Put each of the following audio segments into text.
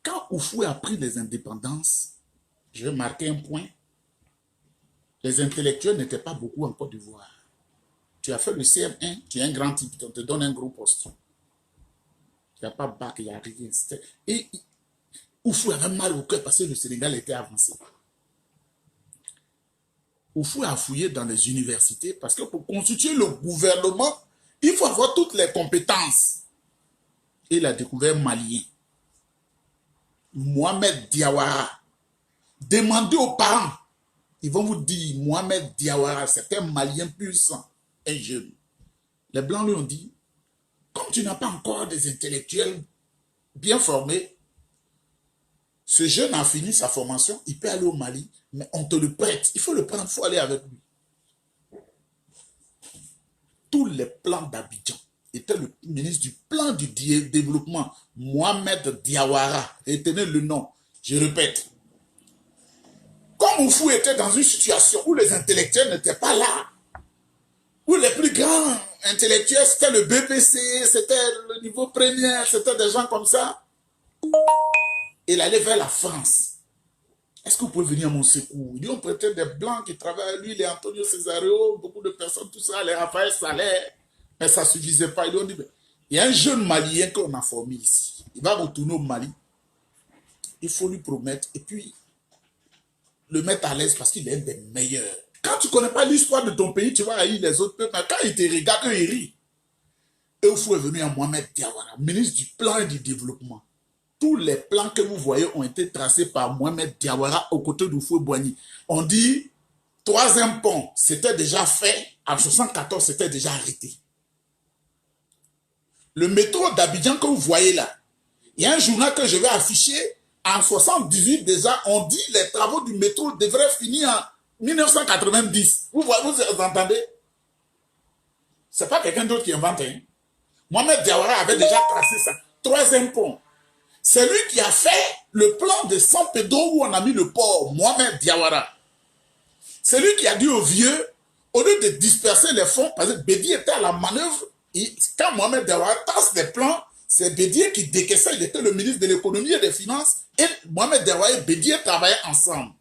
Quand Oufoué a pris les indépendances, je vais marquer un point, les intellectuels n'étaient pas beaucoup en Côte d'Ivoire. Tu as fait le CM1, tu es un grand type, on te donne un gros poste. Il n'y a pas bac, il n'y a rien. Et Oufoué avait mal au cœur parce que le Sénégal était avancé. Oufoué a fouillé dans les universités parce que pour constituer le gouvernement, il faut avoir toutes les compétences. Et il a découvert Malien. Mohamed Diawara. Demandez aux parents. Ils vont vous dire, Mohamed Diawara, c'est un Malien puissant, un jeune. Les Blancs lui ont dit, comme tu n'as pas encore des intellectuels bien formés, ce jeune a fini sa formation, il peut aller au Mali, mais on te le prête. Il faut le prendre, il faut aller avec lui. Tous les plans d'Abidjan étaient le ministre du plan du développement, Mohamed Diawara. Retenez le nom, je répète. Comme Oufou était dans une situation où les intellectuels n'étaient pas là, où les plus grands intellectuels, c'était le BPC, c'était le niveau premier, c'était des gens comme ça, il allait vers la France. Est-ce que vous pouvez venir à mon secours? Ils lui ont prêté des blancs qui travaillent avec lui, les Antonio Cesario, beaucoup de personnes, tout ça, les Raphaël Saleh, mais ça ne suffisait pas. Ils lui ont dit, il y a un jeune Malien qu'on a formé ici. Il va retourner au Mali. Il faut lui promettre, et puis le mettre à l'aise parce qu'il est un des meilleurs. Quand tu ne connais pas l'histoire de ton pays, tu vas haïr les autres peuples, mais quand ils te regardent, ils rient. Et Oufou est venu à Mohamed Diawara, ministre du plan et du développement. Tous les plans que vous voyez ont été tracés par Mohamed Diawara aux côtés d'Oufoué-Boigny. On dit, troisième pont, c'était déjà fait, en 1974, c'était déjà arrêté. Le métro d'Abidjan que vous voyez là, il y a un journal que je vais afficher, en 1978 déjà, on dit les travaux du métro devraient finir en 1990. Vous entendez? Ce n'est pas quelqu'un d'autre qui invente. Hein? Mohamed Diawara avait déjà tracé ça. Troisième pont. C'est lui qui a fait le plan de San Pedro où on a mis le port, Mohamed Diawara. C'est lui qui a dit aux vieux, au lieu de disperser les fonds, parce que Bédié était à la manœuvre, quand Mohamed Diawara trace des plans, c'est Bédié qui décaissait, il était le ministre de l'économie et des finances, et Mohamed Diawara et Bédié travaillaient ensemble.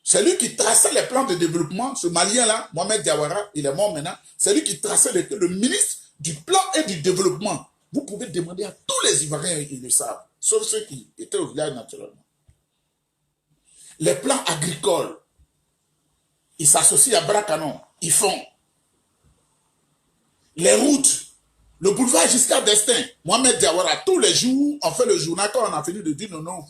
C'est lui qui traçait les plans de développement, ce Malien-là, Mohamed Diawara, il est mort maintenant, c'est lui qui traçait le ministre du plan et du développement. Vous pouvez demander à tous les Ivoiriens, ils le savent, sauf ceux qui étaient au village naturellement. Les plans agricoles, ils s'associent à Bracanon, ils font. Les routes, le boulevard Giscard d'Estaing, Mohamed Diawara, tous les jours, on fait le journal, quand on a fini de dire non,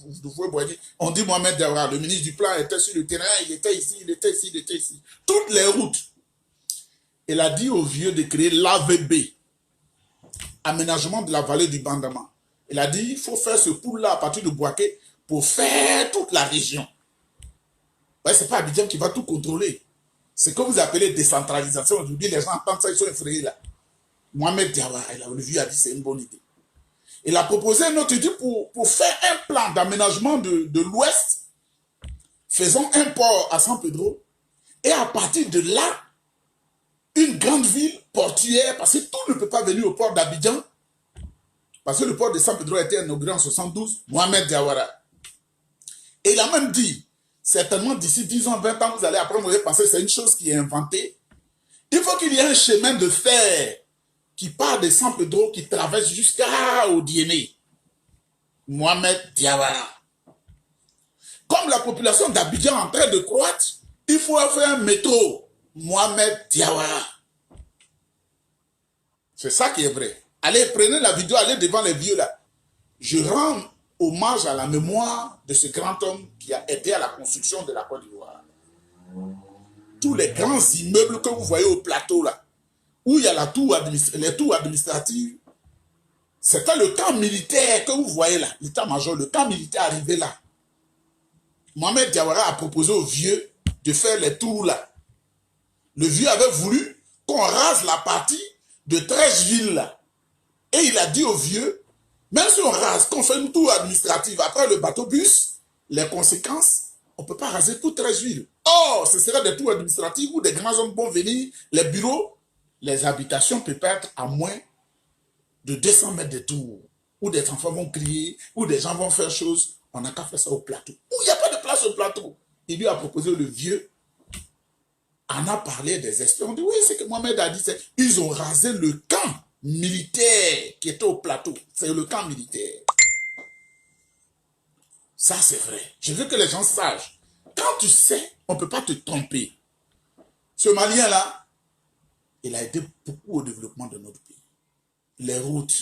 on dit Mohamed Diawara, le ministre du plan était sur le terrain, il était ici, il était ici, il était ici. Toutes les routes. Il a dit aux vieux de créer l'AVB, aménagement de la vallée du Bandama. Il a dit, il faut faire ce pool-là à partir de Bouaké pour faire toute la région. Ouais, ce n'est pas Abidjan qui va tout contrôler. C'est que vous appelez décentralisation. Aujourd'hui, les gens entendent ça, ils sont effrayés là. Mohamed Diawara, le vieux a dit, c'est une bonne idée. Il a proposé une autre idée pour faire un plan d'aménagement de l'Ouest. Faisons un port à San Pedro. Et à partir de là, une grande ville portuaire, parce que tout ne peut pas venir au port d'Abidjan, parce que le port de San Pedro a été inauguré en 1972, Mohamed Diawara. Et il a même dit, certainement d'ici 10 ans, 20 ans, vous allez apprendre, vous allez penser que c'est une chose qui est inventée. Il faut qu'il y ait un chemin de fer qui part de San Pedro, qui traverse jusqu'à Odiéné. Mohamed Diawara. Comme la population d'Abidjan est en train de croître, il faut faire un métro. Mohamed Diawara. C'est ça qui est vrai. Allez, prenez la vidéo, allez devant les vieux là. Je rends hommage à la mémoire de ce grand homme qui a aidé à la construction de la Côte d'Ivoire. Tous les grands immeubles que vous voyez au plateau là, où il y a les tours administratives, c'était le camp militaire que vous voyez là, l'état-major, le camp militaire arrivé là. Mohamed Diawara a proposé aux vieux de faire les tours là. Le vieux avait voulu qu'on rase la partie de 13 villes là. Et il a dit aux vieux, même si on rase, qu'on fait une tour administrative après le bateau-bus, les conséquences, on ne peut pas raser toutes 13 villes. Or, ce serait des tours administratives où des grands hommes vont venir, les bureaux, les habitations peuvent être à moins de 200 mètres de tour. où des enfants vont crier, où des gens vont faire chose, on n'a qu'à faire ça au plateau. Où il n'y a pas de place au plateau. Il lui a proposé le vieux, en a parlé des espions. On dit, oui, c'est que Mohamed a dit, ils ont rasé le camp militaire qui était au plateau. C'est le camp militaire. Ça, c'est vrai. Je veux que les gens sachent. Quand tu sais, on ne peut pas te tromper. Ce Malien-là, il a aidé beaucoup au développement de notre pays. Les routes,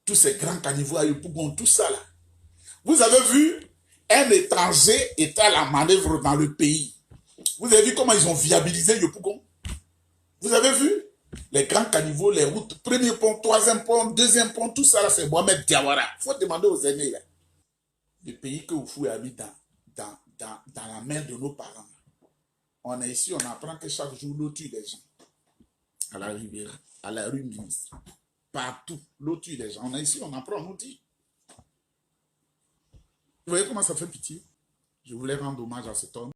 tous ces grands caniveaux à Yopougon, tout ça là. Vous avez vu, un étranger était à la manœuvre dans le pays. Vous avez vu comment ils ont viabilisé Yopougon? Vous avez vu? Les grands caniveaux, les routes, premier pont, troisième pont, deuxième pont, tout ça là, c'est Mohamed Diawara. Il faut demander aux aînés là. Le pays que Oufou a mis dans la main de nos parents. On est ici, on apprend que chaque jour, l'eau tue des gens. À la rivière, à la rue ministre. Partout, l'eau tue des gens. On est ici, on apprend, on nous dit. Vous voyez comment ça fait pitié? Je voulais rendre hommage à cet homme.